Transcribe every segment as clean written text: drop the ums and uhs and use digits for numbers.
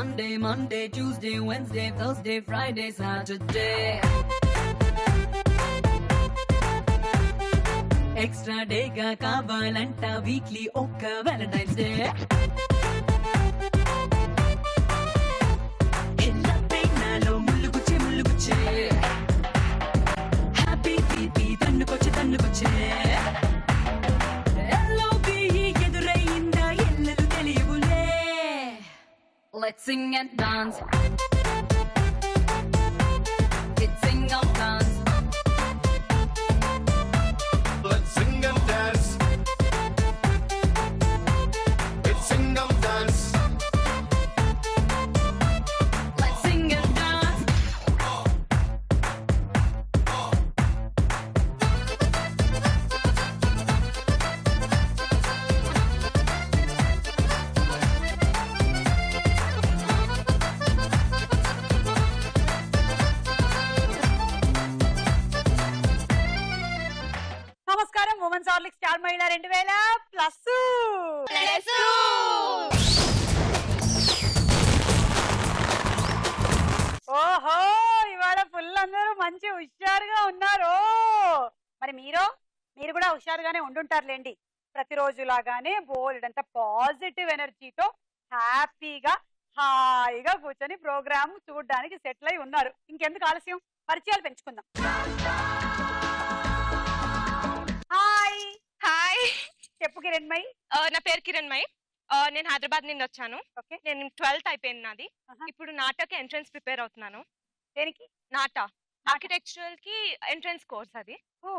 Sunday, Monday, Tuesday, Wednesday, Thursday, Friday, Saturday. Extra day ga kavalanta weekly okka Valentine's Day. Ella peinalo mulluguche. Happy baby tannukoche. Let's sing and dance. Let's sing and dance. Let's sing and dance. Let's sing and dance. Let's sing and dance. నమస్కారం women's Horlicks star మహిళ 2000+. ఓహో ఇవాళ full అందరూ మంచి హుషారుగా ఉన్నారు. మరి మీరు కూడా హుషారుగానే ఉండుంటారులేండి. ప్రతిరోజు లాగానే బోల్డంత పాజిటివ్ ఎనర్జీతో హ్యాపీగా హాయిగా కూర్చొని ప్రోగ్రామ్ చూడడానికి సెటిల్ అయి ఉన్నారు. ఇంకెందుకు ఆలస్యం, పరిచయాలు పెంచుకుందాం. హాయ్ హాయ్, చెప్పు కిరణ్మయి. నా పేరు కిరణ్మయి. నేను హైదరాబాద్ నుండి వచ్చాను. ఓకే, నేను 12th అయిపోయింది నాది. ఆహా. ఇప్పుడు నాటాకి ఎంట్రన్స్ ప్రిపేర్ అవుతున్నాను. దేనికి? నాటా ఆర్కిటెక్చరల్ కి ఎంట్రన్స్ కోర్స్ అది. ఓ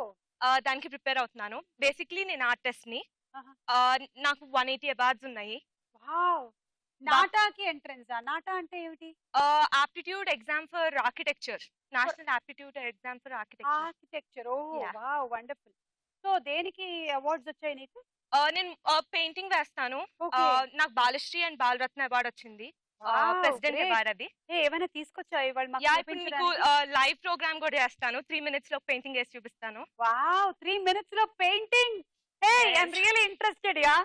దానికి ప్రిపేర్ అవుతున్నాను. బేసిక్లీ నేను ఆర్టిస్ట్ ని. ఆహా. నాకు 180 అవార్డ్స్ ఉన్నాయి. Wow, నాటాకి entrance. నాటా అంటే ఏమిటి? Aptitude exam for architecture, national aptitude exam for architecture. Architecture. Oh Yeah. Wow, wonderful. So దేనికి అవార్డ్స్ వచ్చాయి నీకు? నేను పెయింటింగ్ వేస్తాను. Okay. నాకు బాలశ్రీ అండ్ బాలరత్న అవార్డ్ వచ్చింది. Wow, president great. అవార్డ్ అది. ఏమైనా తీసుకొచ్చావు ఇవాళ మాకు ఇప్పుడు మీకు చూపించడానికి? లైవ్ ప్రోగ్రామ్ కూడా చేస్తాను. 3 minutes లో పెయింటింగ్ వేసి చూపిస్తాను. వావ్, 3 minutes లో painting. Hey, Yes. I'm really interested yeah.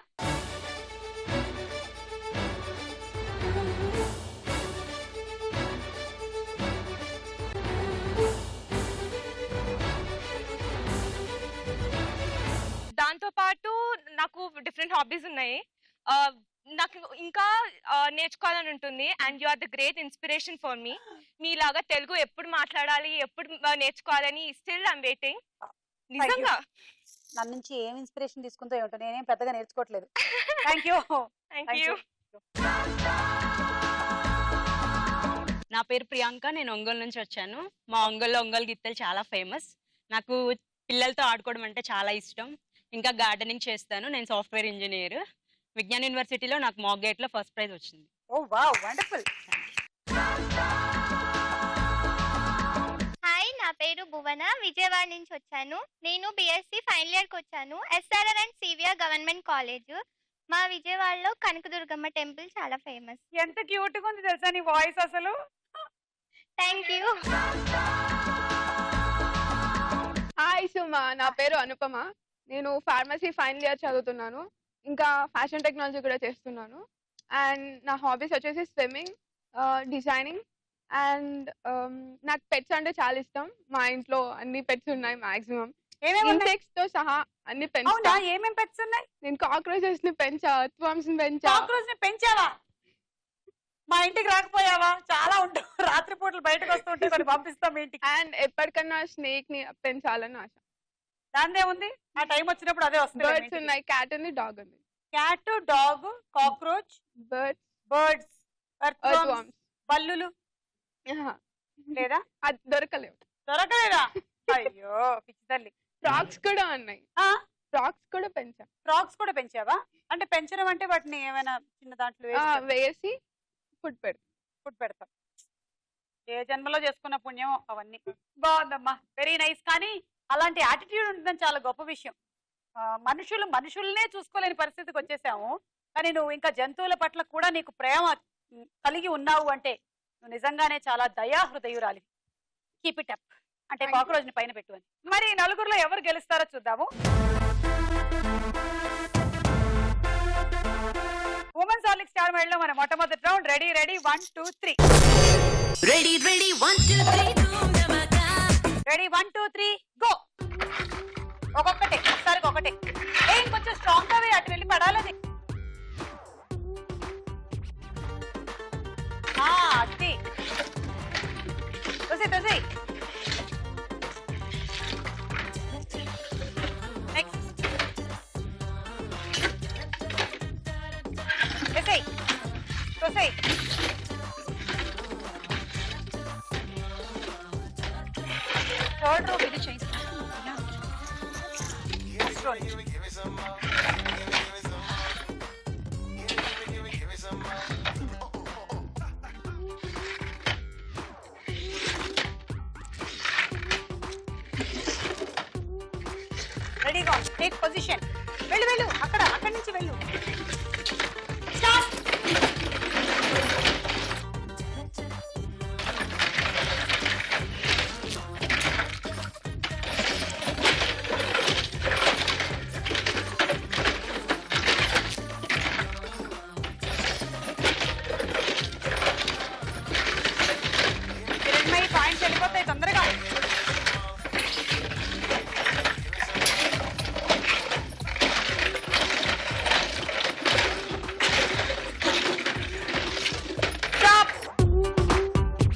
దాంతో పాటు నాకు డిఫరెంట్ హాబీస్ ఉన్నాయి. నాకు ఇంకా నేర్చుకోవాలని ఉంటుంది. And you are the great inspiration for me. మీలాగా తెలుగు ఎప్పుడు మాట్లాడాలి, ఎప్పుడు నేర్చుకోవాలని స్టిల్ ఐమ్ వెయిటింగ్. నిజంగా నన్ను నుంచి ఏం ఇన్స్పిరేషన్ తీసుకుంటూ ఏమిటో, నేనేం పెద్దగా నేర్చుకోవట్లేదు. Thank you. Thank you. నా పేరు ప్రియాంక, నేను ఒంగోలు నుంచి వచ్చాను. మా ఒంగోలులో ఒంగోలు గిత్తలు చాలా ఫేమస్. నాకు పిల్లలతో ఆడుకోవడం అంటే చాలా ఇష్టం. ఇంకా గార్డెనింగ్ చేస్తాను. నేను సాఫ్ట్వేర్ ఇంజనీర్. విజ్ఞాన్ యూనివర్సిటీలో నాకు మాక్ గేట్లో ఫస్ట్ ప్రైజ్ వచ్చింది. ఓ వావ్, వండర్ఫుల్. హాయ్, నా పేరు భువన, విజయవాడ నుంచి వచ్చాను. నేను బీఎస్సీ ఫైనల్ ఇయర్కి వచ్చాను. SRR and CVR government college. మా విజయవాడలో కనకదుర్గమ్మ టెంపుల్ చాలా ఫేమస్. ఎంత క్యూట్ గా ఉంది తెలుసా నీ వాయిస్ అసలు. Thank you. హాయ్ సుమా, నా పేరు అనుపమ. నేను ఫార్మసీ ఫైనల్ ఇయర్ చదువుతున్నాను. ఇంకా ఫ్యాషన్ టెక్నాలజీ కూడా చేస్తున్నాను. అండ్ నా హాబీస్ వచ్చేసి స్విమ్మింగ్, డిజైనింగ్ అండ్ నాకు పెట్స్ అంటే చాలా ఇష్టం. మా ఇంట్లో అన్ని పెట్స్ ఉన్నాయి. మాక్సిమం ఏమేమి ఉన్నాయి? ఇన్సెక్ట్స్ తో సహా అన్ని అవునా, పెంచుతా. ఏమేం పెట్స్ ఉన్నాయి? నేను కాక్రోచెస్ ని పెంచా, ఎర్త్వార్మ్స్ ని పెంచా. కాక్రోచ్ ని పెంచావా? మా ఇంటికి రాకపోయావా? చాలా ఉంటావు, రాత్రిపూటలు బయటకు వస్తుంటే కొన్ని పంపిస్తాం మీ ఇంటికి. అండ్ ఎప్పటికన్నా స్నేక్ ని పెంచాలని ఆశ. దాందే ఉంది, ఆ టైం వచ్చినప్పుడు అదే వస్తుంది. బర్డ్స్ ఉన్నాయి, క్యాట్ ఉంది, డాగ్ ఉంది. Cat, dog, cockroach, birds, birds, earthworms. బల్లులు లేదా? అది దొరకలేవు. దొరకలేదా? అయ్యో పిచ్చి తల్లి. ఫ్రాక్స్ కూడా ఉన్నాయి. ఫ్రాక్స్ కూడా పెంచా. ఫ్రాక్స్ కూడా పెంచావా? అంటే పెంచడం అంటే వాటిని ఏమైనా చిన్న దాంట్లో వేసి ఫుడ్ పెడతాం. ఏ జన్మలో చేసుకున్న పుణ్యం అవన్నీ. బాగుందమ్మా, వెరీ నైస్. కానీ అలాంటి యాటిట్యూడ్ ఉండడం చాలా గొప్ప విషయం. మనుషుల్నే చూసుకోలేని పరిస్థితికి వచ్చేసాము. కానీ నువ్వు ఇంకా జంతువుల పట్ల కూడా నీకు ప్రేమ కలిగి ఉన్నావు అంటే నువ్వు నిజంగానే చాలా దయా హృదయురాలి. Keep it up. అంటే కాక్రోచ్ ని పైన పెట్టువని. మరి నలుగురులో ఎవరు గెలుస్తారో చూద్దాము. ఉమెన్స్ హార్లిక్ స్టార్ మైల్ లో మన మొట్టమొదటి round. Ready 1 2 3. Ready 1 2 3 ready 1 2 3 go. ఒక్కొక్కటే ఒకసారి ఒకటే. కొంచెం స్ట్రాంగ్ గా అటు వెళ్ళి పడాలని. అది తొసి నెక్స్ట్ తొసి థర్డ్ రో ఇది చేస్తాను. రెడీగా టేక్ పొజిషన్. వెళ్ళు అక్కడి నుంచి వెళ్ళు. స్టార్ట్. పాయింట్స్ వెళ్ళిపోతాయి తొందరగా.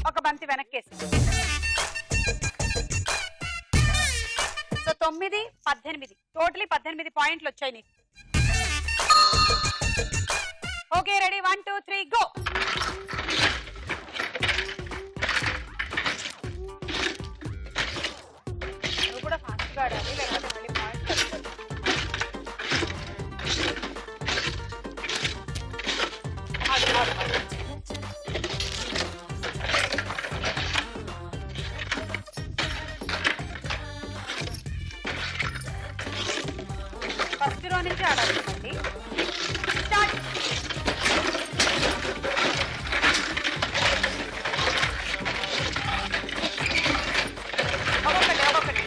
ఒక బంతి వెనక్కేసి. సో 9 18 టోటలీ 18 పాయింట్లు వచ్చాయి నీకు. Okay ready 1 2 3 go. నువ్వు కూడా ఫాస్ట్ గా ఆడాలి లేకపోతే మళ్ళీ పాయింట్స్ వస్తాయి. ఫస్ట్ రో నుంచి ఆడాలి మళ్ళీ. స్టార్ట్. ఒక్కొక్కటి.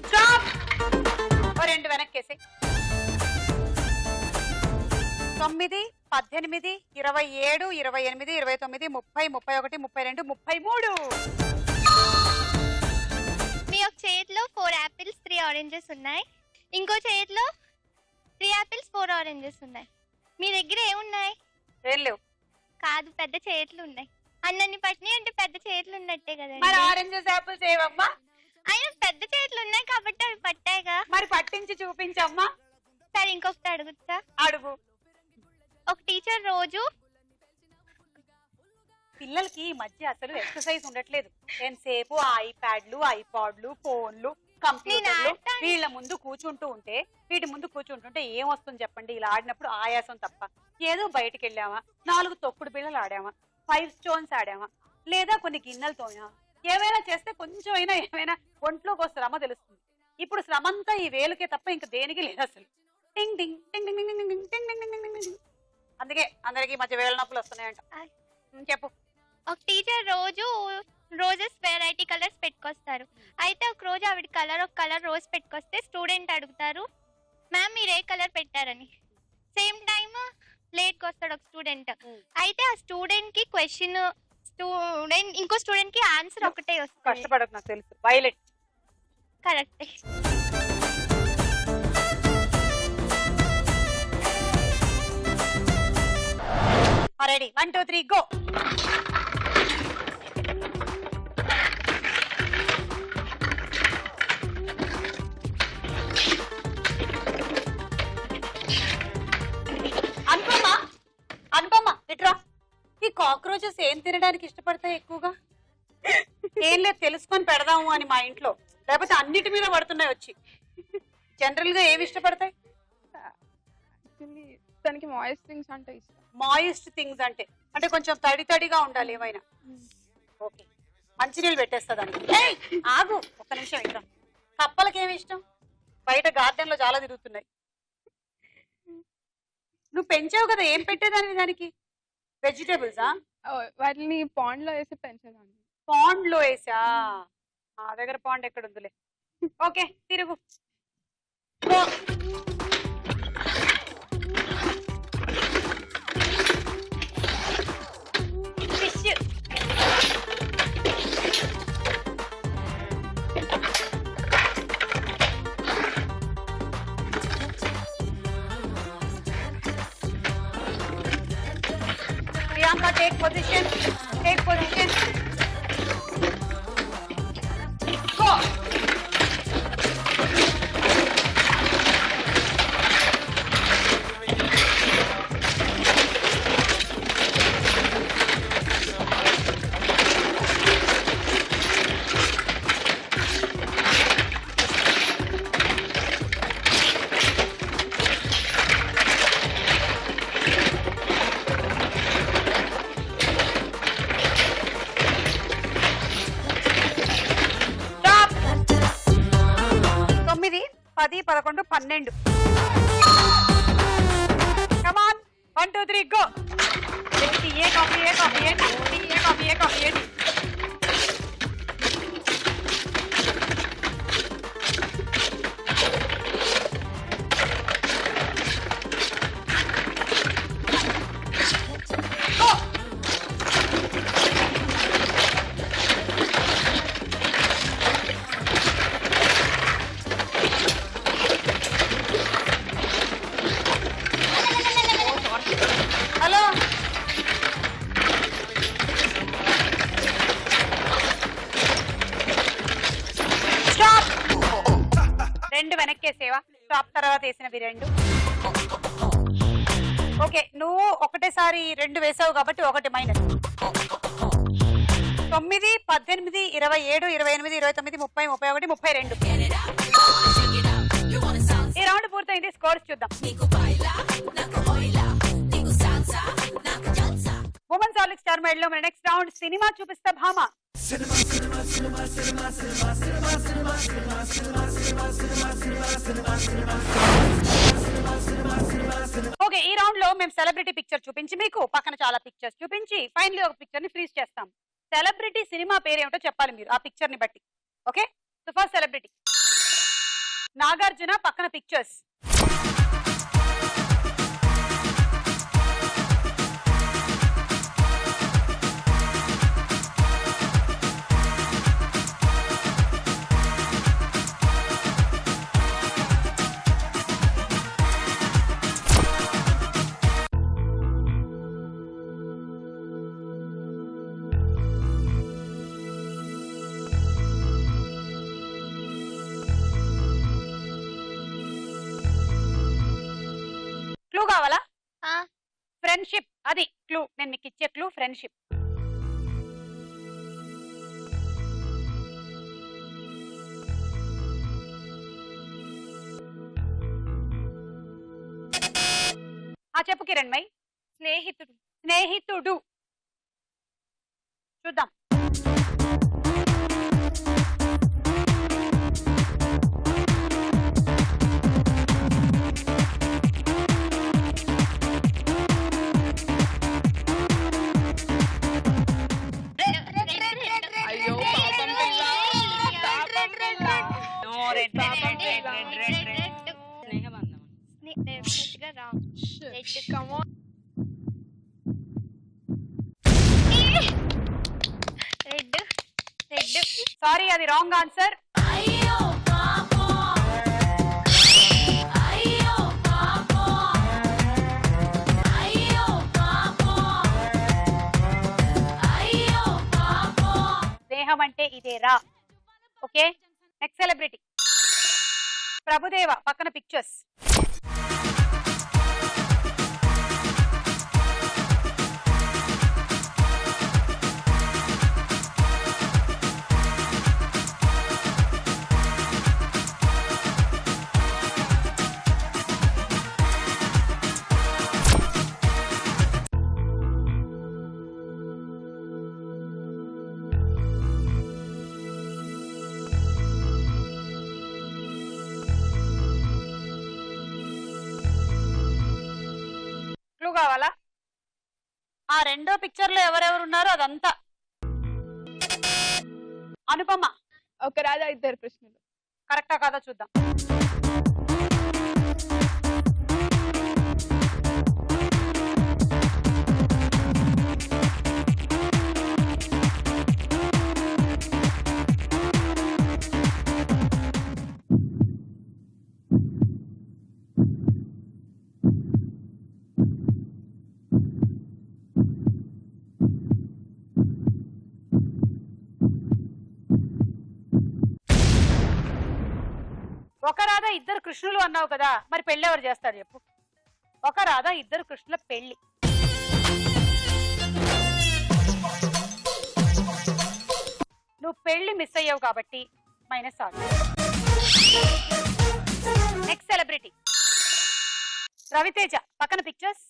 స్టాప్. ఓ రెండు వెనక్కేసి. 9 18 27 28 29 30 31 32 33. మీ ఒక చేతిలో 4 యాపిల్స్ 3 ఆరెంజెస్ ఉన్నాయి. ఇంకో చేతిలో 3 యాపిల్స్ 4 ఆరెంజెస్ ఉన్నాయి. మీ దగ్గర ఏమున్నాయి? ఏం లేవు. కాదు, పెద్ద చేతులు ఉన్నాయి. అన్నన్ని పట్టినాయి అంటే పెద్ద చేతులు ఉన్నట్టే కదండి. మరి ఆరెంజెస్ యాపిల్స్ ఏవమ్మా? అయినా పెద్ద చేతులు ఉన్నాయి కాబట్టి అవి పట్టాయిగా. మరి పట్టించి చూపించమ్మా. సరే ఇంకొకటి అడుగుతా. అడుగు. ఒక టీచర్ రోజు పిల్లలకి ఈ మధ్య అసలు ఎక్సర్సైజ్ ఉండట్లేదు. ఎంతసేపు ఐప్యాడ్లు ఐపాడ్లు ఫోన్లు కంప్యూటర్లు వీళ్ళ ముందు కూర్చుంటుంటే ఏం వస్తుంది చెప్పండి? ఇలా ఆడినప్పుడు ఆయాసం తప్ప. ఏదో బయటకు వెళ్ళామా, 4 తొక్కుడు బిళ్ళలు ఆడామా, 5 స్టోన్స్ ఆడామా, లేదా కొన్ని గిన్నెలు తోమా, ఏమైనా చేస్తే కొంచెం అయినా ఏమైనా ఒంట్లోకి శ్రమ తెలుస్తుంది. ఇప్పుడు శ్రమంతా ఈ వేలుకే తప్ప ఇంక దేనికి లేదు అసలు. టింగ్ టింగ్ టింగ్ టింగ్ టింగ్ టింగ్ టింగ్ టింగ్ టింగ్ టింగ్ టింగ్. అందుకే అందరికి మధ్య వేళ్ళ నొప్పులు వస్తున్నాయంట. చెప్పు. ఒక టీచర్ రోజు రోజెస్ వెరైటీ కలర్స్ పెట్టుకొస్తారు. అయితే ఒక రోజు ఆవిడ ఒక కలర్ రోజ్ పెట్టుకొస్తే స్టూడెంట్ అడుగుతారు, మ్యామ్ మీరు ఏ కలర్ పెట్టారని. సేమ్ టైమ్ లేట్కి వస్తాడు ఒక స్టూడెంట్. అయితే ఆ స్టూడెంట్ కి క్వశ్చన్ ఇంకో స్టూడెంట్ కి ఆన్సర్ ఒకటే వస్తుంది. కష్టపడదు నాకు తెలుసు. వైలెట్. కరెక్టే. Ready 1 2 3 go. అనుపమ ఇట్రా. ఈ కాక్రోచెస్ ఏం తినడానికి ఇష్టపడతాయి ఎక్కువగా? ఏం లేదు తెలుసుకొని పెడదాము అని మా ఇంట్లో, లేకపోతే అన్నిటి మీద పడుతున్నాయి వచ్చి. జనరల్ గా ఏమి ఇష్టపడతాయి? దానికి మాయిస్ట్ థింగ్స్ అంటే ఇష్టం. మాయిస్ట్ థింగ్స్ అంటే కొంచెం తడిగా ఉండాలి ఏమైనా. ఓకే మంచినీళ్ళు పెట్టేస్తా దానికి. ఆగు ఒక్క నిమిషం. ఇక్కడ కప్పలకి ఏమి ఇష్టం? బయట గార్డెన్ లో చాలా తిరుగుతున్నాయి. నువ్వు పెంచావు కదా, ఏం పెట్టేదానివి దానికి? వెజిటేబుల్సా? వాటిని పాండ్ లో వేసి పెంచేదాన్ని. పాండ్ లో వేసా? మా దగ్గర పాండ్ ఎక్కడ ఉందిలే. ఓకే తిరుగు. Fish. Priyanka, take position. Take position. Go. Stop. 9, 10, 11, 12. Come on. 1, 2, 3, go. ये कॉफी ये कॉफी ये कॉफी ये कॉफी ये कॉफी ये हेलो స్టాప్. 2 వెనక్కేసేవా? స్టాప్ తర్వాత వేసినవి 2. ఓకే నువ్వు ఒకటేసారి 2 వేసావు కాబట్టి 1 మైనస్. 9, 18, 27, 28, 29, 30, 31, 32. ఈ రౌండ్ పూర్తయింది. స్కోర్స్ చూద్దాం. ఉమెన్స్ ఆలిక్ స్టార్ మైడ్ లో మన నెక్స్ట్ రౌండ్ సినిమా చూపిస్తా భామ. ఓకే ఈ రౌండ్ లో మేము సెలబ్రిటీ పిక్చర్ చూపించి మీకు పక్కన చాలా పిక్చర్స్ చూపించి ఫైనల్లీ ఒక పిక్చర్ ని ఫ్రీజ్ చేస్తాం. సెలబ్రిటీ సినిమా పేరు ఏమిటో చెప్పాలి మీరు ఆ పిక్చర్ ని బట్టి. Okay so first celebrity Nagarjuna, పక్కన పిక్చర్స్. క్లూ కావాలా? ఫ్రెండ్షిప్ అది క్లూ. నేను మీకు ఇచ్చే క్లూ ఫ్రెండ్షిప్. చెప్పు కిరణ్మయ్. స్నేహితుడు. స్నేహితుడు చూద్దాం. సారీ అది రాంగ్ ఆన్సర్. స్నేహం అంటే ఇదేరా. ఓకే నెక్స్ట్ సెలబ్రిటీ ప్రభుదేవ, పక్కన పిక్చర్స్. రెండో పిక్చర్ లో ఎవరెవరు ఉన్నారో అదంతా. అనుపమ ఒక రాధా ఇద్దరు కృష్ణులు. కరెక్టా కాదా చూద్దాం. ఒక రాధ ఇద్దరు కృష్ణులు అన్నావు కదా, మరి పెళ్లి ఎవరు చేస్తారు చెప్పు? ఒక రాధ ఇద్దరు కృష్ణుల పెళ్లి. నువ్వు పెళ్లి మిస్ అయ్యావు కాబట్టి -6. Next celebrity Ravi Teja. పక్కన పిక్చర్స్.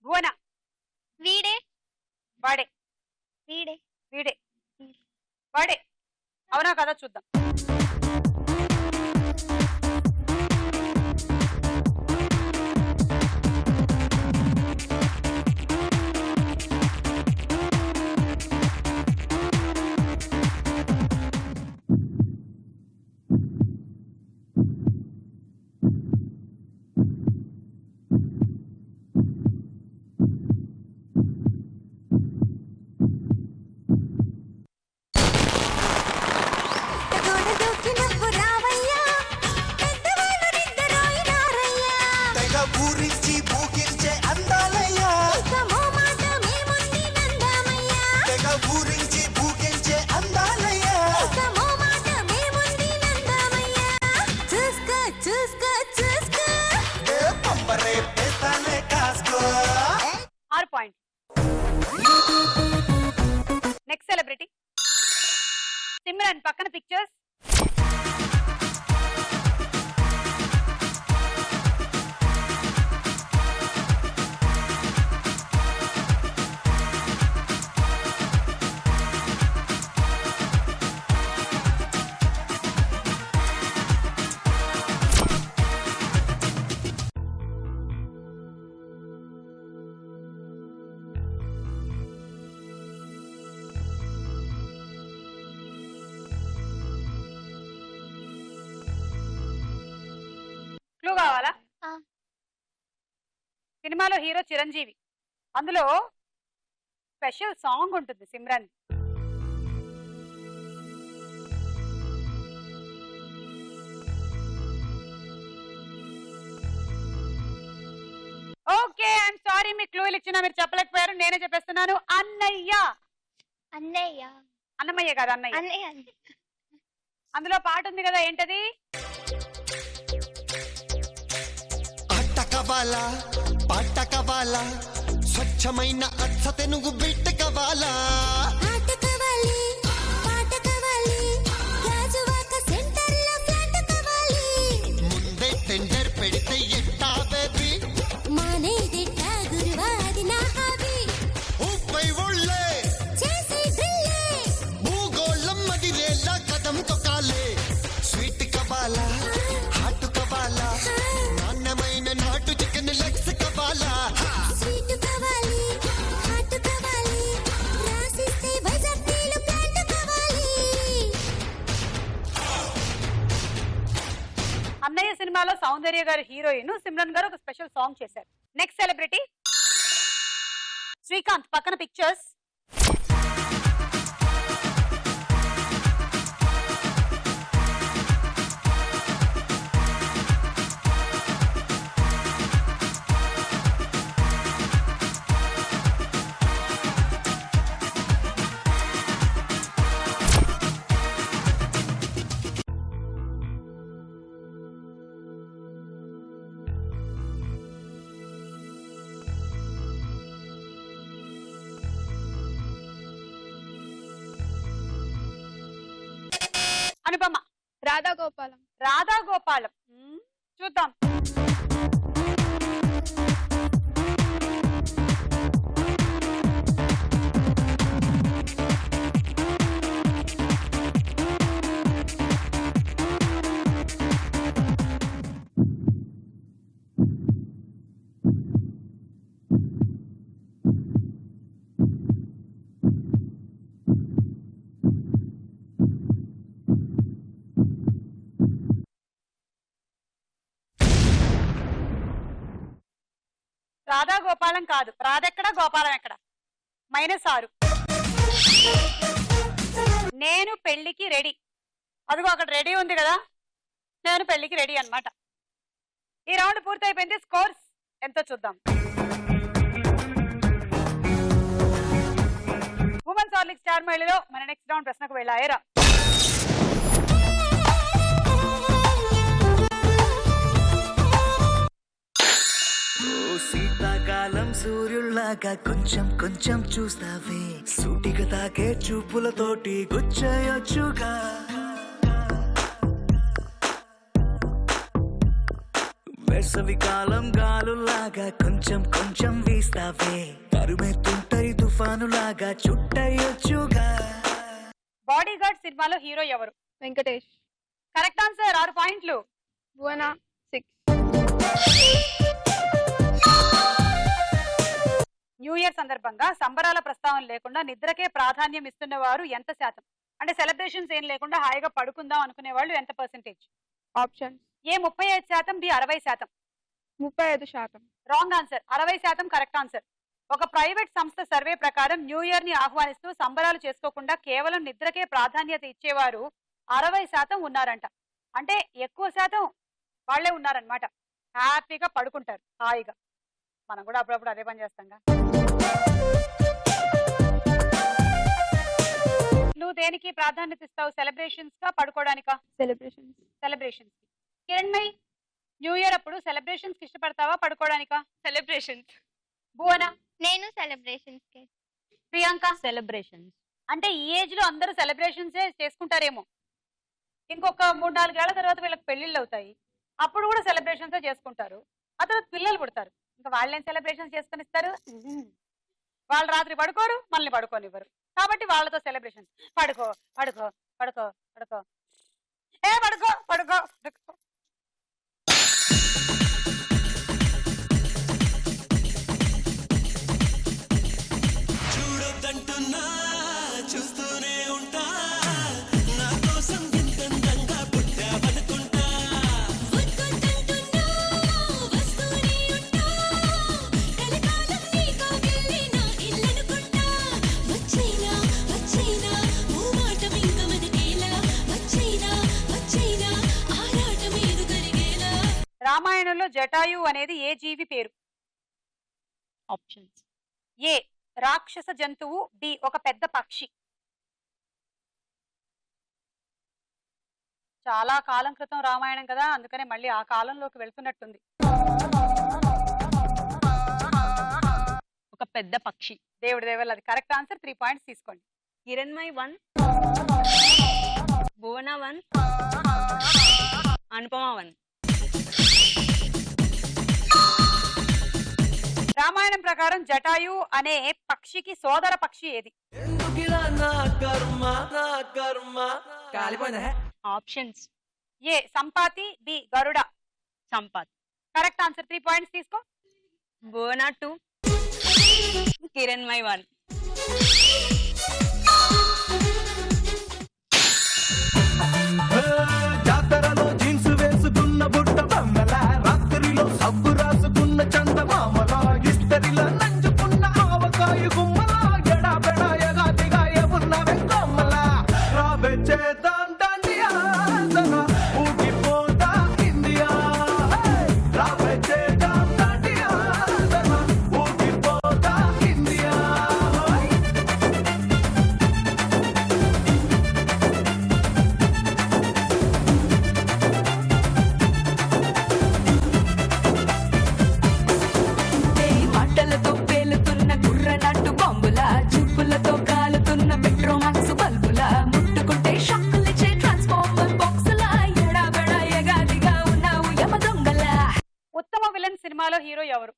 భువన. వీడే వాడే వీడే వీడే వాడే. అవునా కదా చూద్దాం. తెగ ఊరించి భూగించే అందాలయ్యా, తెగ ఊరించి భూగించే అందాలయ్యా. ఏ పంపరే పేస్తానే కాసుకో. 6 పాయింట్. Next celebrity Simran. పక్కన పిక్చర్స్. క్లూ కావాలా? ఆ. సినిమాలో హీరో చిరంజీవి. అందులో స్పెషల్ సాంగ్ ఉంటుంది సిమ్రన్. ఓకే, ఐఎమ్ సారీ, మీ క్లూలు ఇచ్చినా మీరు చెప్పలేకపోయారు. నేనే చెప్పేస్తున్నాను. అన్నయ్య. అన్నయ్య అన్నమయ్య కాదు, అన్నయ్య. అన్నయ్య అందులో పాట ఉంది కదా, ఏంటది? ఆట కావాలా, పాట కావాలా, స్వచ్ఛమైన అచ్చ తెనుగు బిడ్డ కావాలా. ముందే టెండర్ పెడితే ఎట్టా బేబీ, ఊపై ఒళ్ళే భూగోళం మదిరేలా కదం తొక్కాలే. స్వీట్ కావాలా, హాట్ కావాలా, నాణ్యమైన నాటు చికెన్ లెగ్స్ కావాలా. అన్నయ్య సినిమాలో సౌందర్య గారు హీరోయిన్, సిమ్రన్ గారు ఒక స్పెషల్ సాంగ్ చేశారు. Next celebrity Srikanth. పక్కన పిక్చర్స్. అనుపమ. రాధా గోపాలం. రాధా గోపాలం. చూద్దాం. రాధా గోపాలం కాదు. రాధెక్కడ, గోపాలం ఎక్కడ? -6. నేను పెళ్లికి రెడీ. అదిగో అక్కడ రెడీ ఉంది కదా, నేను పెళ్లికి రెడీ అన్నమాట. ఈ రౌండ్ పూర్తయిపోయింది. స్కోర్స్ ఎంతో చూద్దాం. ఉమెన్స్ హార్లిక్స్ స్టార్ మహిళలో మన నెక్స్ట్ రౌండ్ ప్రశ్నకు వెళ్ళాయరా. శీతాకాలం సూర్యుల్లాగా కొంచెం కొంచెం చూస్తావే, సూటిగా తాకే చూపులతోటి గుచ్చయొచ్చుగా. వేసవి కాలం గాలులాగా కొంచెం కొంచెం వీస్తావే, తరుమెత్తుంటరి తుఫానులాగా చుట్టయొచ్చుగా. బాడీ గార్డ్ సినిమాలో హీరో ఎవరు? వెంకటేష్. Correct answer. 6 పాయింట్లు. భువన 6. న్యూ ఇయర్ సందర్భంగా సంబరాల ప్రస్తావన లేకుండా నిద్రకే ప్రాధాన్యం ఇస్తున్న వారు ఎంత శాతం? అంటే సెలబ్రేషన్స్ ఏం లేకుండా హాయిగా పడుకుందాం అనుకునే వాళ్ళు ఎంత percentage? Option A 35%, B 60%. 35%. Wrong answer. 60% correct answer. ఒక ప్రైవేట్ సంస్థ సర్వే ప్రకారం న్యూ ఇయర్ ని ఆహ్వానిస్తూ సంబరాలు చేసుకోకుండా కేవలం నిద్రకే ప్రాధాన్యత ఇచ్చేవారు 60% ఉన్నారంట. అంటే ఎక్కువ శాతం వాళ్లే ఉన్నారనమాట. హ్యాపీగా పడుకుంటారు హాయిగా. మనం కూడా అప్పుడప్పుడు అదే పని చేస్తాంగా. నువ్వు దేనికి ప్రాధాన్యత ఇస్తావు? సెలబ్రేషన్స్ గా, పడుకోవడానికా? Celebrations. Celebrations. Kiranmayi, new year అప్పుడు సెలబ్రేషన్స్ కి ఇష్టపడతావా, పడుకోవడానికా? సెలబ్రేషన్స్. భువన? నేను సెలబ్రేషన్స్ కి. ప్రియాంక? సెలబ్రేషన్స్. అంటే ఈ ఏజ్ లో అందరూ సెలబ్రేషన్స్ చేసుకుంటారేమో. ఇంకొక 3-4 ఏళ్ల తర్వాత వీళ్ళకి పెళ్లిళ్ళు అవుతాయి, అప్పుడు కూడా సెలబ్రేషన్స్ చేసుకుంటారు. ఆ తర్వాత పిల్లలు పుడతారు, ఇంకా వాళ్ళేం సెలబ్రేషన్స్ చేసుకొని ఇస్తారు? వాళ్ళు రాత్రి పడుకోరు, మళ్ళీ పడుకోనివ్వరు. కాబట్టి వాళ్ళతో సెలబ్రేషన్స్. పడుకో పడుకో పడుకో పడుకో, ఏ పడుకో పడుకో పడుకో. చూడొద్దంటున్నా చూస్తూనే ఉంటా, నా కోసం ఇంతంగా పుట్టావనుకుంటా. రామాయణంలో జటాయు అనేది ఏ జీవి పేరు? ఆప్షన్స్. ఏ రాక్షస జంతువు, బి ఒక పెద్ద పక్షి. చాలా కాలం క్రితం రామాయణం కదా, అందుకనే మళ్ళీ ఆ కాలంలోకి వెళ్తున్నట్టుంది. ఒక పెద్ద పక్షి. దేవుడి దేవల్, అది కరెక్ట్ ఆన్సర్. 3 పాయింట్స్ తీసుకోండి. కిరణ్మయ్ 1, భువన 1, అనుపమ 1. రామాయణం ప్రకారం జటాయు అనే పక్షికి సోదర పక్షి ఏది? ఎందుకిలా నా కర్మ నా కర్మ కాలిపోయిందా? Options. A Sampati, B Garuda. Sampat. Correct answer. 3 points తీసుకో. భువన 2, కిరణ్మయ్ 1. జాతరలో జీన్స్ వేసుకున్న బుట్ట బొమ్మల, రాత్రిలో సబ్బు రాసుకున్న చందమామల, ఇస్తరిలో నంచుకున్న ఆవకాయ గుమ్మల, ఎడా పెడాయగా దిగాయ ఉన్న వెంకమ్మల, రాబే చేద్దాం దండియా ఊగిపోతా ఇండియా, రాబే చేద్దాం దండియా ఊగిపోతా ఇండియా. విలన్ సినిమాలో హీరో ఎవరు?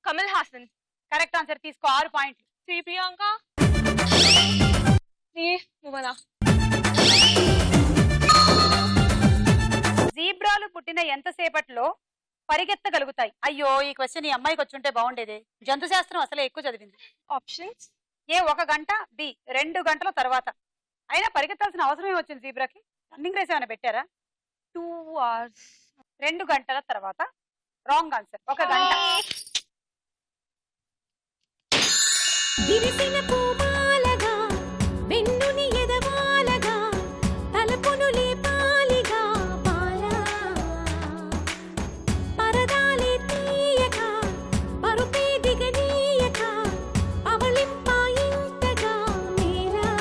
కమల్ హాసన్. కరెక్ట్ ఆన్సర్, తీసుకో 6 పాయింట్లు. శ్రీ ప్రియాంక. నువ్వనా? జీబ్రాలు పుట్టిన ఎంతసేపట్లో పరిగెత్తగలుగుతాయి? అయ్యో, ఈ క్వశ్చన్ ఈ అమ్మాయికి వచ్చుంటే బాగుండేది. జంతు శాస్త్రం అసలే ఎక్కువ చదివింది. ఆప్షన్స్. ఏ 1 గంట, బి 2 గంటల తర్వాత. అయినా పరిగెత్తాల్సిన అవసరం ఏమొచ్చింది జీబ్రాకి? రన్నింగ్ రేస్ ఏమైనా పెట్టారా? 2 hours. 2 గంటల తర్వాత. రాంగ్ ఆన్సర్, 1 గంట. విరిసిన పూమాలగా వెన్నుని ఎదవాలగా తలపును లేపాలిగా పాలా పరదాలే తీయక పరుపే దిగనీయక అవళింపాయింతగా మేలా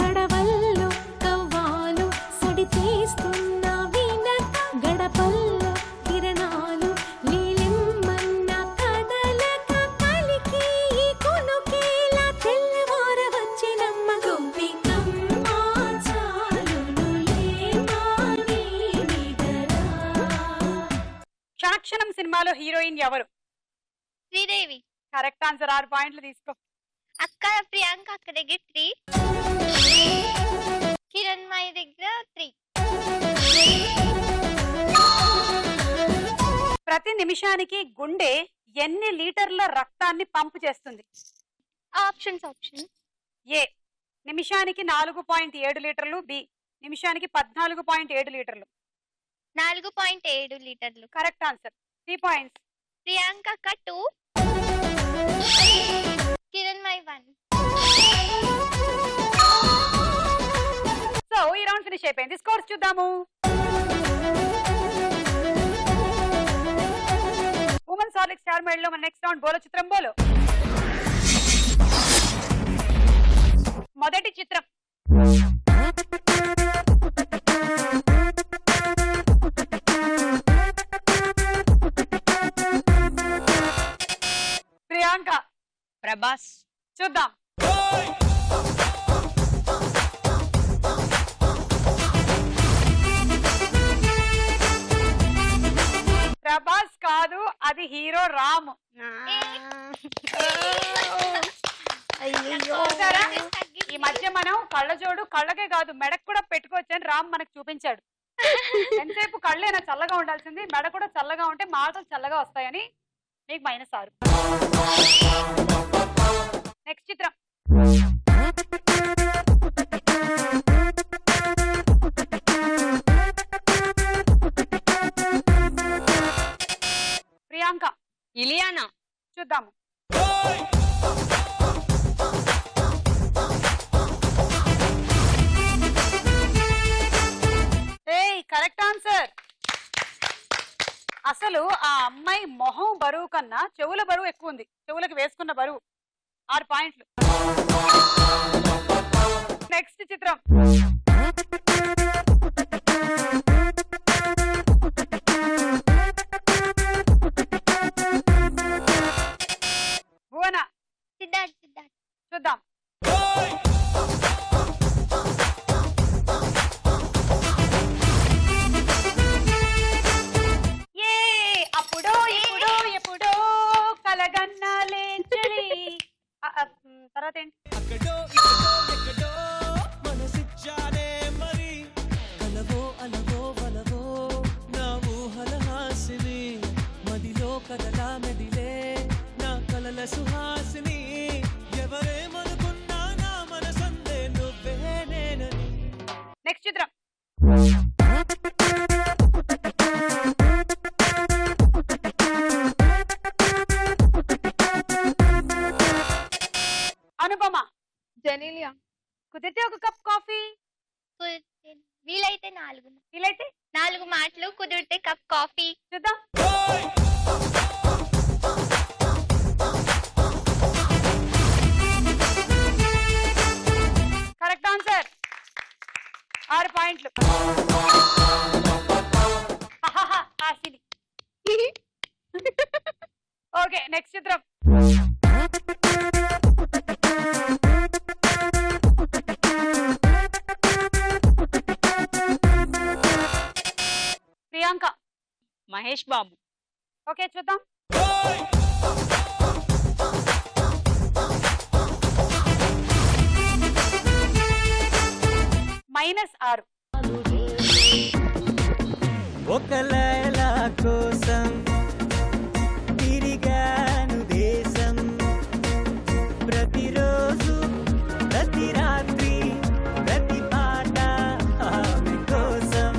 కడవల్లో కవ్వాలు సడి చేస్తున్న వినక గడపల్లో కిరణాలు నీలిమ్మన్న కదలక కలికి ఈ కొనుకేలా తెల్లవార వచ్చినమ్మ గొంపికమ్మ చాలునులే మాని నిదరా. క్షణక్షణం సినిమాలో హీరోయిన్ ఎవరు? శ్రీదేవి. కరెక్ట్ ఆన్సర్, 6 పాయింట్లు తీసుకో. అక్క ప్రియాంక అక్క దగ్గర 3, కిరణ్ మాయ దగ్గర 3. ప్రతి నిమిషానికి గుండె ఎన్ని లీటర్ల రక్తాన్ని పంపు చేస్తుంది? ఆప్షన్. ఏ నిమిషానికి 4.7 లీటర్లు, బి నిమిషానికి 14.7 లీటర్లు. 4.7 లీటర్లు. Correct answer, 3 points. ప్రియాంక అక్క 2, కిరణ్ మాయ 1. సో ఈ రౌండ్ ఫినిష్ అయిపోయింది. స్కోర్స్ చూద్దాము. ఉమెన్స్ హార్లిక్ స్టార్ మైల్ లో మన నెక్స్ట్ రౌండ్ బోలో చిత్రం బోలో. మొదటి చిత్రం ప్రియాంక. ప్రభాస్. చూద్దాం. ప్రభాస్ కాదు, అది హీరో రామ్. చూసారా? ఈ మధ్య మనం కళ్ళజోడు కళ్ళకే కాదు మెడకు కూడా పెట్టుకోవచ్చని రామ్ మనకు చూపించాడు. ఎంతసేపు కళ్ళైనా చల్లగా ఉండాల్సింది, మెడ కూడా చల్లగా ఉంటే మాటలు చల్లగా వస్తాయని మీకు -6. నెక్స్ట్ చిత్రం ప్రియాంక. ఇలియానా. చూద్దాము. ఏయ్, కరెక్ట్ ఆన్సర్. అసలు ఆ అమ్మాయి మొహం బరువు కన్నా చెవుల బరువు ఎక్కువ ఉంది. చెవులకు వేసుకున్న బరువు. 6 పాయింట్లు. నెక్స్ట్ చిత్రం భువన. సిద్ధార్థ్. చూద్దాం. ఏ అప్పుడో ఎప్పుడో ఎప్పుడో కలగన్నాలే చెలి. తర్వాత ఏంటి? అక్కడో ఇక్కడో ఎక్కడో మనసిచ్చానే మరి కలవో అలవో వలవో నా ఊహల హాసిని మదిలో కదలా మెదిలే నా కలల సుహాసిని ఎవరేమనుకున్నా నా మనసందే నువ్వే నేనని. నెక్స్ట్ చిత్రం అనుపమ. జెనీలియా. కుదిరితే ఒక కప్ కాఫీ, వీలైతే 4. వీలైతే 4 మాటలు, కుదిరితే కప్ కాఫీ. చూద్దాం. కరెక్ట్ ఆన్సర్, 6 పాయింట్లు. హాసిని. ఓకే, నెక్స్ట్ చిత్రం ప్రియాంక. మహేష్ బాబు. ఓకే చూద్దాం. -6. ఒక లైలా కోసం తిరిగాను దేశం, ప్రతిరోజు ప్రతి రాత్రి ప్రతి పాట ఆమె కోసం.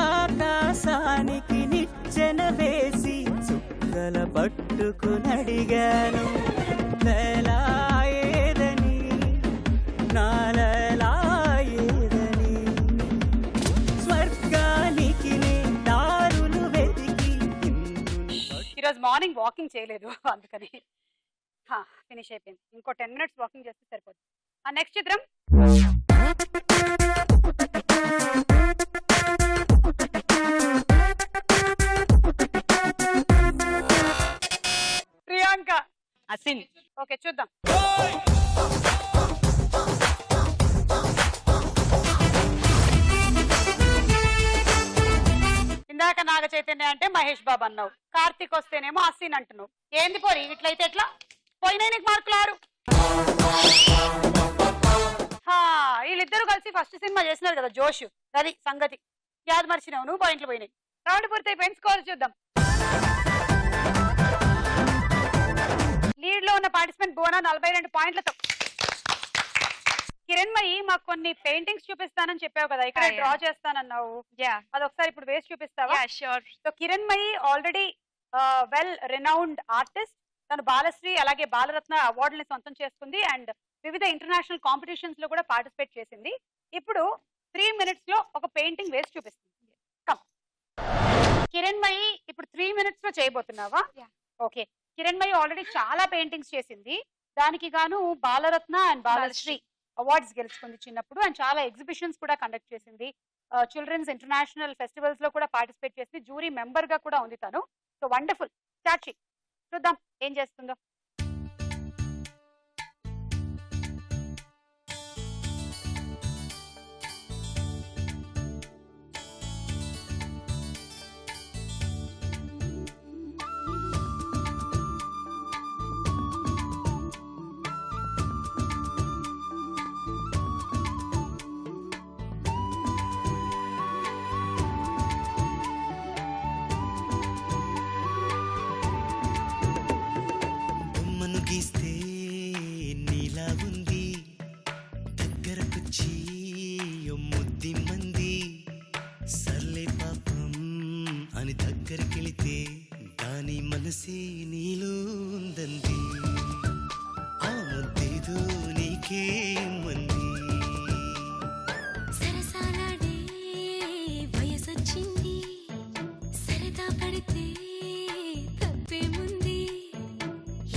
ఆకాశానికి నిచ్చెన వేసి చుక్కల పట్టుకునడిగాను, లైలా ఏదని నా లైలా ఏదని. స్వర్గానికి నే దారులు వెతికి ఈరోజు మార్నింగ్ వాకింగ్ చేయలేదు అందుకని ఫినిష్ అయిపోయింది. ఇంకో 10 minutes వాకింగ్ చేస్తే సరిపోతుంది. నెక్స్ట్ చిత్రం. ప్రియాంక. అసిన్. ఓకే చూద్దాం. ఇందాక నాగ చైతన్య అంటే మహేష్ బాబు అన్నావు, కార్తీక్ వస్తేనేమో అసిన్ అంటున్నావు. ఏంది పోరి ఇట్లయితే ఎట్లా? పోయినాయి నీకు మార్కులు 6. వీళ్ళిద్దరు కలిసి ఫస్ట్ సినిమా చేసినారు కదా జోష్, అది సంగతి. యాద మర్చినావు నువ్వు, పాయింట్లు పోయినాయి. రౌండ్ పూర్తయిపోయింది, స్కోర్ చూద్దాం. లీడ్ లో ఉన్న పార్టిసిపెంట్ బోనా 42 పాయింట్లతో. కిరణ్మయి మాకు కొన్ని పెయింటింగ్స్ చూపిస్తానని చెప్పావు కదా, ఇక్కడ డ్రా చేస్తానన్నావు. అది ఒకసారి ఇప్పుడు వేసి చూపిస్తావా? So Kiranmayi already well renowned artist. తను బాలశ్రీ అలాగే బాలరత్న అవార్డుని సొంతం చేసుకుంది అండ్ వివిధ ఇంటర్నేషనల్ కాంపిటీషన్స్ లో కూడా పార్టిసిపేట్ చేసింది. ఇప్పుడు 3 minutes లో ఒక పెయింటింగ్ వేసి చూపిస్తుంది. కమ్ కిరణ్మయి, ఇప్పుడు 3 minutes లో చేయబోతున్నావా? ఓకే. కిరణ్మయి ఆల్రెడీ చాలా పెయింటింగ్స్ చేసింది. దానికి గాను బాలరత్న అండ్ బాలశ్రీ అవార్డ్స్ గెలుచుకుంది చిన్నప్పుడు అండ్ చాలా ఎగ్జిబిషన్స్ కూడా కండక్ట్ చేసింది. చిల్డ్రన్స్ ఇంటర్నేషనల్ ఫెస్టివల్స్ లో కూడా పార్టిసిపేట్ చేసింది. జూరీ మెంబర్ గా కూడా ఉంది తను. So wonderful. స్టార్ట్ చేయి, చూద్దాం ఏం చేస్తుందో. బొమ్మను గీస్తే నీలా ఉంది, దగ్గరకొచ్చి ముద్ది మంది, సర్లే పాపం అని దగ్గరికెళితే దాని మనసే నీలో ఉందంది, ఆ ముద్దేదో నీకే మంది. సరసాలాడే వయసొచ్చింది, సరదా పడితే తప్పేముంది,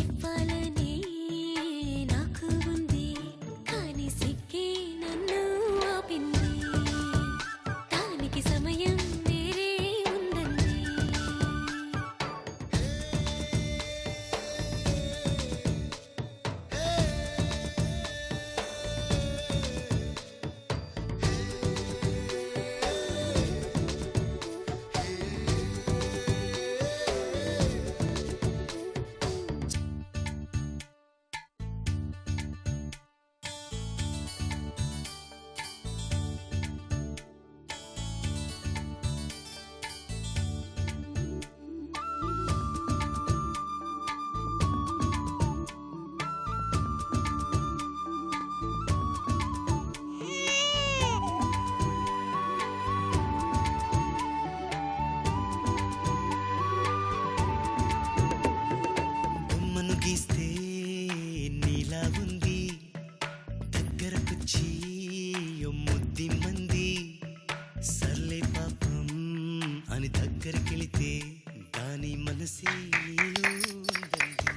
ఇవ్వాలని నాకు ఉంది కానీ సిగ్గే నన్ను ఆపింది, దానికి సమయం వేరే ఉందండి. బొమ్మను గీస్తే నీలా ఉంది, దగ్గరకొచ్చి ముద్ది మంది, సర్లే పాపం అని దగ్గరికెళితే దాని మనసే నీలో ఉందంది.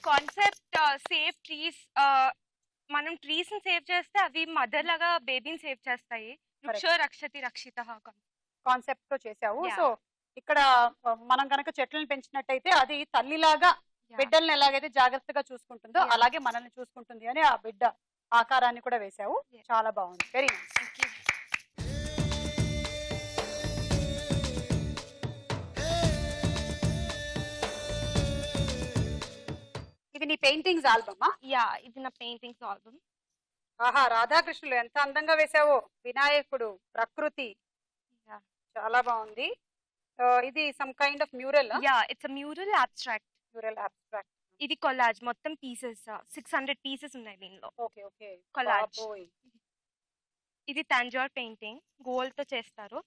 Concept save trees. మనం ట్రీస్ ని సేవ్ చేస్తే అవి మదర్ లాగా బేబీని సేవ్ చేస్తాయి. వృక్షో రక్షతి రక్షిత కాన్సెప్ట్ తో చేసావు. Yeah. సో ఇక్కడ మనం కనుక చెట్లను పెంచినట్టయితే అది తల్లిలాగా బిడ్డల్ని ఎలాగైతే జాగ్రత్తగా చూసుకుంటుందో అలాగే మనల్ని చూసుకుంటుంది అని ఆ బిడ్డ ఆకారాన్ని కూడా వేసావు. చాలా బాగుంది. Very nice. Thank you. ఇది నీ పెయింటింగ్స్ ఆల్బమా? యా, ఇది నా పెయింటింగ్స్ ఆల్బమ్. ఆహా, రాధాకృష్ణులు ఎంత అందంగా వేసావో. వినాయకుడు, ప్రకృతి, చాలా బాగుంది. ఇది some kind of mural. Yeah, it's a mural abstract. Mural abstract. ఇది కొలాజ్, మొత్తం పీసెస్ 600 పీసెస్ ఉన్నాయి దీనిలో. Okay okay. కొలాజ్. ఇది తంజావూర్ పెయింటింగ్, గోల్డ్ తో చేస్తారు.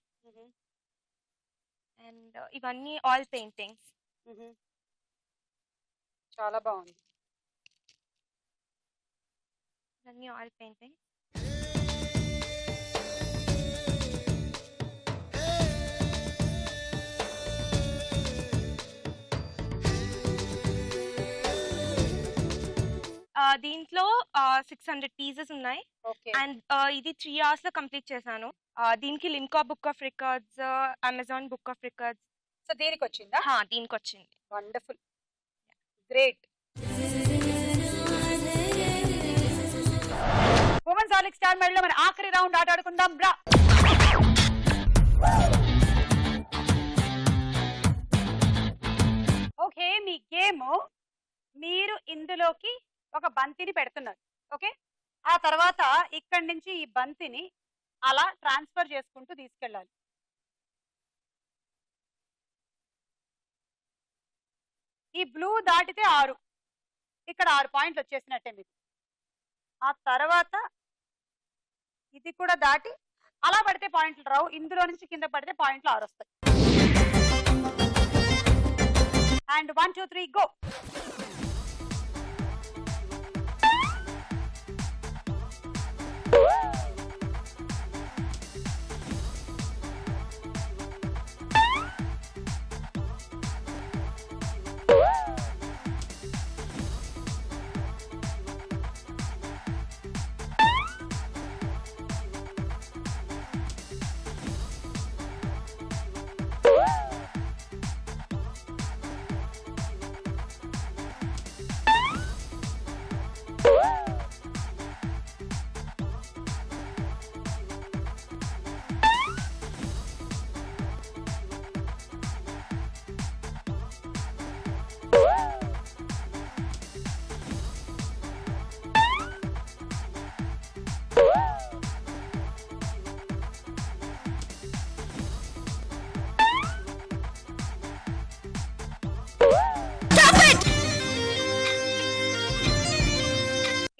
అండ్ ఇవన్నీ ఆయిల్ పెయింటింగ్స్. చాలా బాగుంది. ఇవన్నీ ఆయిల్ పెయింటింగ్. దీంట్లో 600 పీసెస్ ఉన్నాయి. అండ్ ఇది 3 hours లో కంప్లీట్ చేశాను. దీనికి Limca book of records, Amazon book of records. So దీనికి వచ్చిందా? దీనికి వచ్చింది. Wonderful, great. ఉమెన్స్ ఆలిక్ స్టార్ మెడల్ లో మన ఆఖరి రౌండ్ ఆట ఆడుకుందాం రా. ఓకే, మీ గేమ్ మీరు ఇందులోకి ఒక బంతిని పెడుతున్నారు. ఓకే, ఆ తర్వాత ఇక్కడి నుంచి ఈ బంతిని అలా ట్రాన్స్ఫర్ చేసుకుంటూ తీసుకెళ్ళాలి. ఈ బ్లూ దాటితే 6, ఇక్కడ 6 పాయింట్లు వచ్చేసినట్టే మీకు. ఆ తర్వాత ఇది కూడా దాటి అలా పడితే పాయింట్లు రావు. ఇందులో నుంచి కింద పడితే పాయింట్లు 6 వస్తాయి. And 1 2 3 go.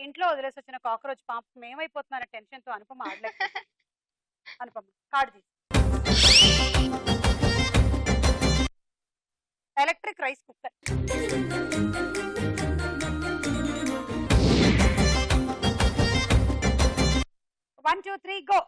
ఇంట్లో వదిలేసి వచ్చిన కాక్రోచ్ పాపం ఏమైపోతున్నా టెన్షన్ తో అనుపమ ఆడలేదు. అనుపమ కార్డు తీసి. Electric rice cooker. One two three go.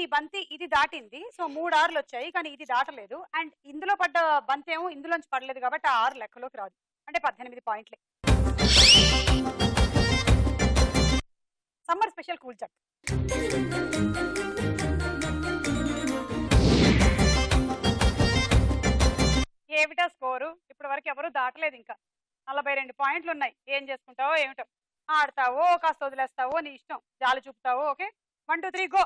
నీ బంతి ఇది దాటింది. సో 3 ఆర్లు వచ్చాయి, కానీ ఇది దాటలేదు. అండ్ ఇందులో పడ్డ బంతి ఏమో ఇందులోంచి పడలేదు కాబట్టి ఆ 6 లెక్కలోకి రాదు. అంటే 18 పాయింట్లే. సమ్మర్ స్పెషల్ కూల్ చక్. ఏమిటా స్కోరు? ఇప్పటి వరకు ఎవరు దాటలేదు. ఇంకా 42 పాయింట్లు ఉన్నాయి. ఏం చేసుకుంటావో ఏమిటో. ఆడతావో కాస్త వదిలేస్తావో నీ ఇష్టం. జాలి చూపుతావో. Okay, 1 2 3 go.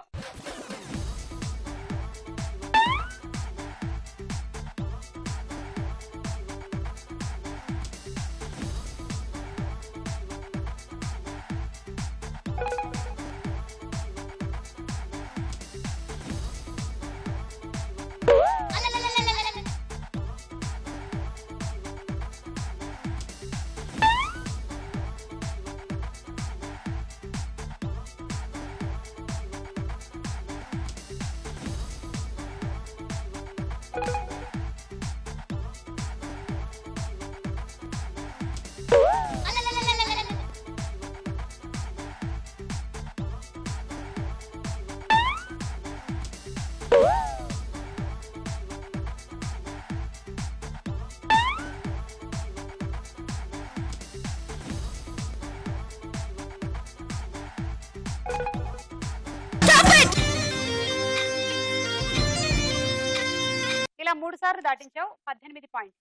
ఇలా 3 సార్లు దాటించావు, 18 points.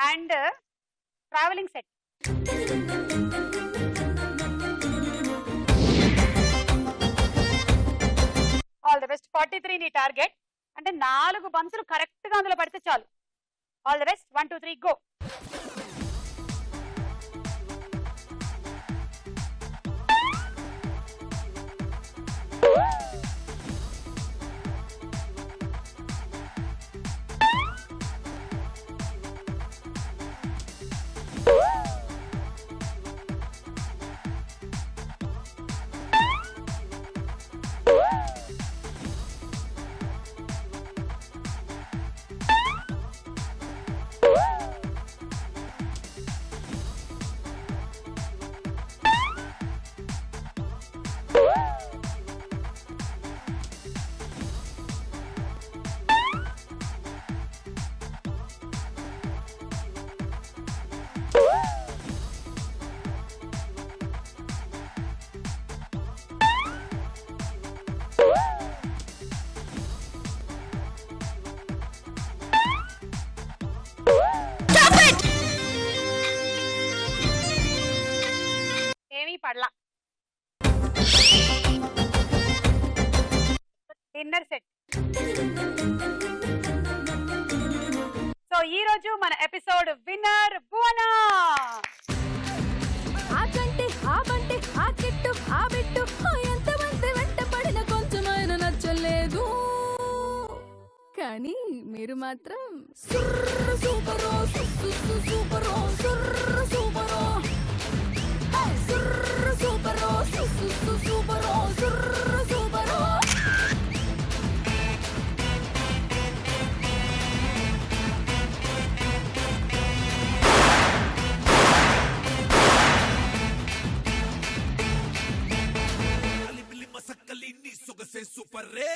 And travelling set. All the best. 43 నీ టార్గెట్. అంటే 4 బంతులు కరెక్ట్ గా అందులో పడితే చాలు. All the best. 1 2 3 గో. ఏమీ పడలా. Dinner set. సో ఈ రోజు మన ఎపిసోడ్ విన్నర్ భువన. ఆ కంటి ఆ బంటి ఆ కిట్టు ఆ బిట్టు ఎంతమంది వెంట పడిన కొంచెమైన నచ్చలేదు, కానీ మీరు మాత్రం సూపరో సూపరో సూపరో సూపరో సూపరో సూపరో. సూపర్ రే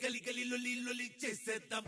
గలి గలి లొలి లొలి చేసేద్దాం.